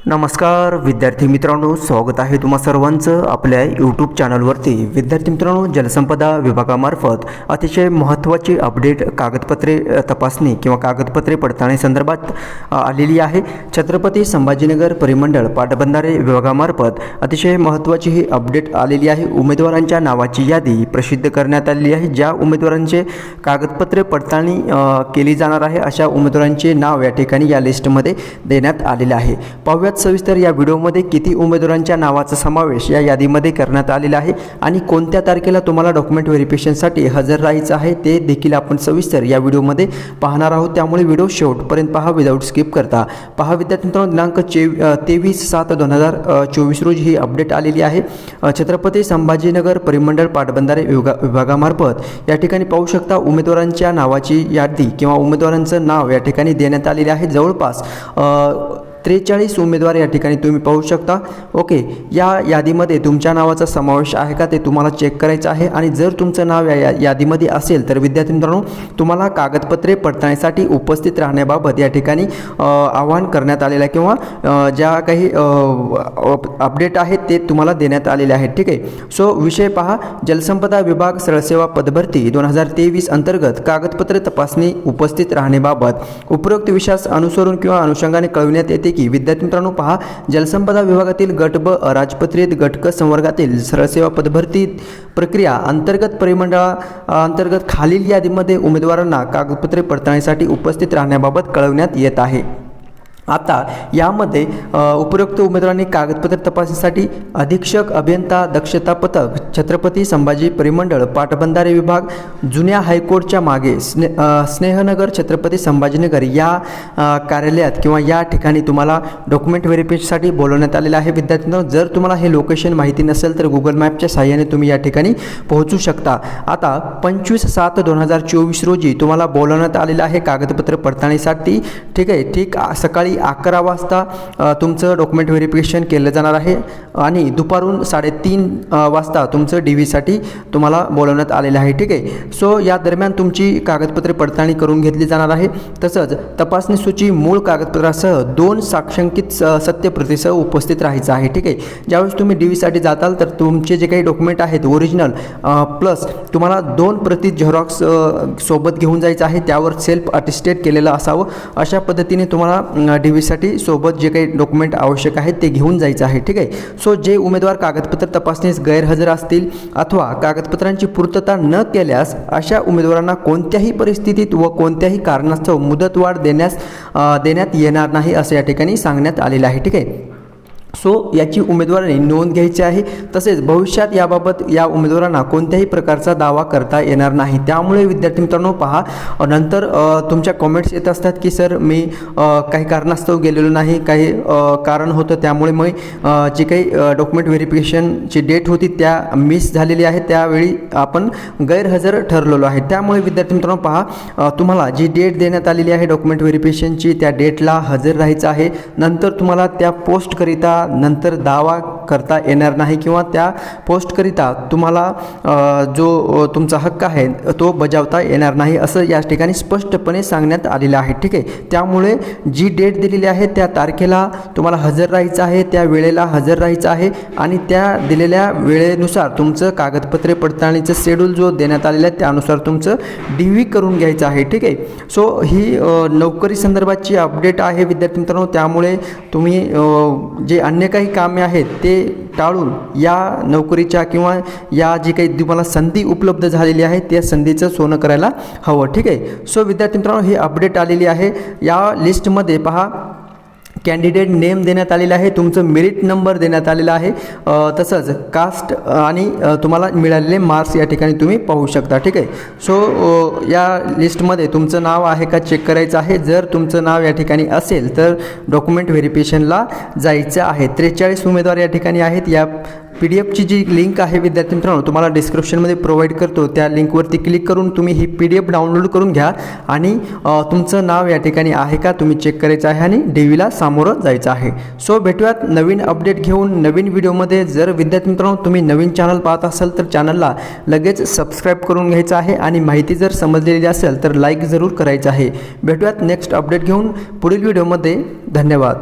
नमस्कार विद्यार्थी मित्रांनो, स्वागत आहे तुम्हा सर्वांचं आपल्या यूट्यूब चॅनलवरती। विद्यार्थी मित्रांनो, जलसंपदा विभागामार्फत अतिशय महत्त्वाची अपडेट कागदपत्रे तपासणी किंवा कागदपत्रे पडताळणी संदर्भात आलेली आहे। छत्रपती संभाजीनगर परिमंडळ पाटबंधारे विभागामार्फत अतिशय महत्त्वाची ही अपडेट आलेली आहे। उमेदवारांच्या नावाची यादी प्रसिद्ध करण्यात आलेली आहे। ज्या उमेदवारांचे कागदपत्रे पडताळणी केली जाणार आहे अशा उमेदवारांचे नाव या ठिकाणी या लिस्टमध्ये देण्यात आलेले आहे। पाहूयात सविस्तर या व्हिडिओमध्ये किती उमेदवारांच्या नावाचा समावेश या यादीमध्ये करण्यात आलेला आहे आणि कोणत्या तारखेला तुम्हाला डॉक्युमेंट व्हेरिफिकेशनसाठी हजर राहायचं आहे ते देखील आपण सविस्तर या व्हिडिओमध्ये पाहणार आहोत। त्यामुळे व्हिडिओ शेवटपर्यंत पहा विदाऊट स्किप करता। पहा विद्यार्थी मित्रांनो, दिनांक 23/7/2024 रोजी ही अपडेट आलेली आहे। छत्रपती संभाजीनगर परिमंडळ पाटबंधारे विभागामार्फत या ठिकाणी पाहू शकता उमेदवारांच्या नावाची यादी किंवा उमेदवारांचं नाव या ठिकाणी देण्यात आलेले आहे। जवळपास 43 उमेदवार या ठिकाणी तुम्ही पाहू शकता। ओके, या यादीमध्ये तुमच्या नावाचा समावेश आहे का ते तुम्हाला चेक करायचं आहे आणि जर तुमचं नाव या यादीमध्ये असेल तर विद्यार्थी मित्रांनो तुम्हाला कागदपत्रे पडताळणीसाठी उपस्थित राहण्याबाबत या ठिकाणी आवाहन करण्यात आलेलं आहे किंवा ज्या काही अपडेट आहेत ते तुम्हाला देण्यात आलेले आहेत। ठीक आहे, सो विषय पहा, जलसंपदा विभाग सरळसेवा पदभरती 2023 अंतर्गत कागदपत्रे तपासणी उपस्थित राहण्याबाबत उपरोक्त विषयास अनुसरून किंवा अनुषंगाने कळविण्यात येते की विद्यार्थी मित्रांनो पहा, जलसंपदा विभागातील गट ब अराजपत्रित गट क संवर्गातील सरळसेवा पदभरती प्रक्रिया अंतर्गत परिमंडळा अंतर्गत खालील यादीमध्ये उमेदवारांना कागदपत्रे पडताळणीसाठी उपस्थित राहण्याबाबत कळवण्यात येत आहे। आता यामध्ये उपरोक्त उमेदवारांनी कागदपत्र तपासणीसाठी अधीक्षक अभियंता दक्षता पथक छत्रपती संभाजी परिमंडळ पाटबंधारे विभाग जुन्या हायकोर्टच्या मागे स्नेहनगर छत्रपती संभाजीनगर या कार्यालयात किंवा या ठिकाणी तुम्हाला डॉक्युमेंट व्हेरिफिकेशनसाठी बोलवण्यात आलेलं आहे। विद्यार्थ्यांनो, जर तुम्हाला हे लोकेशन माहिती नसेल तर गुगल मॅपच्या सहाय्याने तुम्ही या ठिकाणी पोहोचू शकता। आता 25/7/2024 रोजी तुम्हाला बोलवण्यात आलेलं आहे कागदपत्र पडताळणीसाठी। ठीक आहे, ठीक सकाळी 11 वाजता तुमचं डॉक्युमेंट व्हेरिफिकेशन केलं जाणार आहे आणि दुपारून 3:30 वाजता तुमचं DV तुम्हाला बोलवण्यात आलेलं आहे। ठीक आहे, सो या दरम्यान तुमची कागदपत्रे पडताळणी करून घेतली जाणार आहे। तसंच तपासणी सूची मूळ कागदपत्रासह 2 साक्षांकित सत्यप्रतीसह उपस्थित राहायचं आहे। ठीक आहे, ज्यावेळेस तुम्ही DV जाताल तर तुमचे जे काही डॉक्युमेंट आहेत ओरिजिनल प्लस तुम्हाला 2 प्रती झेरॉक्स सोबत घेऊन जायचं आहे, त्यावर सेल्फ अटेस्टेड केलेलं असावं। अशा पद्धतीने तुम्हाला DV सोबत जे काही डॉक्युमेंट आवश्यक आहेत ते घेऊन जायचं आहे। ठीक आहे, सो जे उमेदवार कागदपत्र तपासणीस गैरहजर असतील अथवा कागदपत्रांची पूर्तता न केल्यास अशा उमेदवारांना कोणत्याही परिस्थितीत व कोणत्याही कारणास्तव मुदतवाढ देण्यात येणार नाही असं या ठिकाणी सांगण्यात आलेलं आहे। ठीक आहे, सो याची उमेदवारांनी नोंद घ्यायची आहे। तसेच भविष्यात याबाबत या उमेदवारांना कोणत्याही प्रकारचा दावा करता येणार नाही। त्यामुळे विद्यार्थी मित्रांनो पहा, नंतर तुमच्या कमेंट्स येत असतात की सर मी काही कारणास्तव गेलेलो नाही, काही कारण होतं त्यामुळे मी जी काही डॉक्युमेंट व्हेरिफिकेशनची डेट होती त्या मिस झालेली आहे, त्यावेळी आपण गैरहजर ठरलेलो आहे। त्यामुळे विद्यार्थी मित्रांनो पहा, तुम्हाला जी डेट देण्यात आलेली आहे डॉक्युमेंट व्हेरिफिकेशनची त्या डेटला हजर राहायचं आहे। नंतर तुम्हाला त्या पोस्टकरिता नंतर दावा करता येणार नाही किंवा त्या पोस्टकरिता तुम्हाला जो तुमचा हक्क आहे तो बजावता येणार नाही असं या ठिकाणी स्पष्टपणे सांगण्यात आलेलं आहे। ठीक आहे, त्यामुळे जी डेट दिलेली आहे त्या तारखेला तुम्हाला हजर राहायचं आहे, त्या वेळेला हजर राहायचं आहे आणि त्या दिलेल्या वेळेनुसार तुमचं कागदपत्रे पडताळणीचं शेड्यूल जो देण्यात आलेला आहे त्यानुसार तुमचं DV करून घ्यायचं आहे। ठीक आहे, सो ही नोकरी संदर्भाची अपडेट आहे विद्यार्थी मित्रांनो। त्यामुळे तुम्ही जे अन्य काही कामे आहेत ते टाळून या नोकरीच्या किंवा या जी काही तुम्हाला संधी उपलब्ध झालेली आहे त्या संधीचं सोनं करायला हवं। ठीक आहे, सो विद्यार्थी मित्रांनो ही अपडेट आलेली आहे। या लिस्टमध्ये पहा, कॅन्डिडेट नेम देण्यात आलेला आहे, तुमचं मेरिट नंबर देण्यात आलेला आहे, तसंच कास्ट आणि तुम्हाला मिळालेले मार्क्स या ठिकाणी तुम्ही पाहू शकता। ठीक आहे, सो या लिस्टमध्ये तुमचं नाव आहे का चेक करायचं आहे। जर तुमचं नाव या ठिकाणी असेल तर डॉक्युमेंट व्हेरिफिकेशनला जायचं आहे। 43 उमेदवार या ठिकाणी आहेत। या PDF जी लिंक आहे विद्यार्थी मित्रांनो तुम्हाला डिस्क्रिप्शनमध्ये प्रोव्हाइड करतो, त्या लिंकवरती क्लिक करून तुम्ही ही PDF डाउनलोड करून घ्या आणि तुमचं नाव या ठिकाणी आहे का तुम्ही चेक करायचं आहे आणि DVला सामोरं जायचं आहे। सो भेटूयात नवीन अपडेट घेऊन नवीन व्हिडिओमध्ये। जर विद्यार्थी मित्रांनो तुम्ही नवीन चॅनल पाहत असाल तर चॅनलला लगेच सबस्क्राईब करून घ्यायचं आहे आणि माहिती जर समजलेली असेल तर लाईक जरूर करायचं आहे। भेटूयात नेक्स्ट अपडेट घेऊन पुढील व्हिडिओमध्ये। धन्यवाद।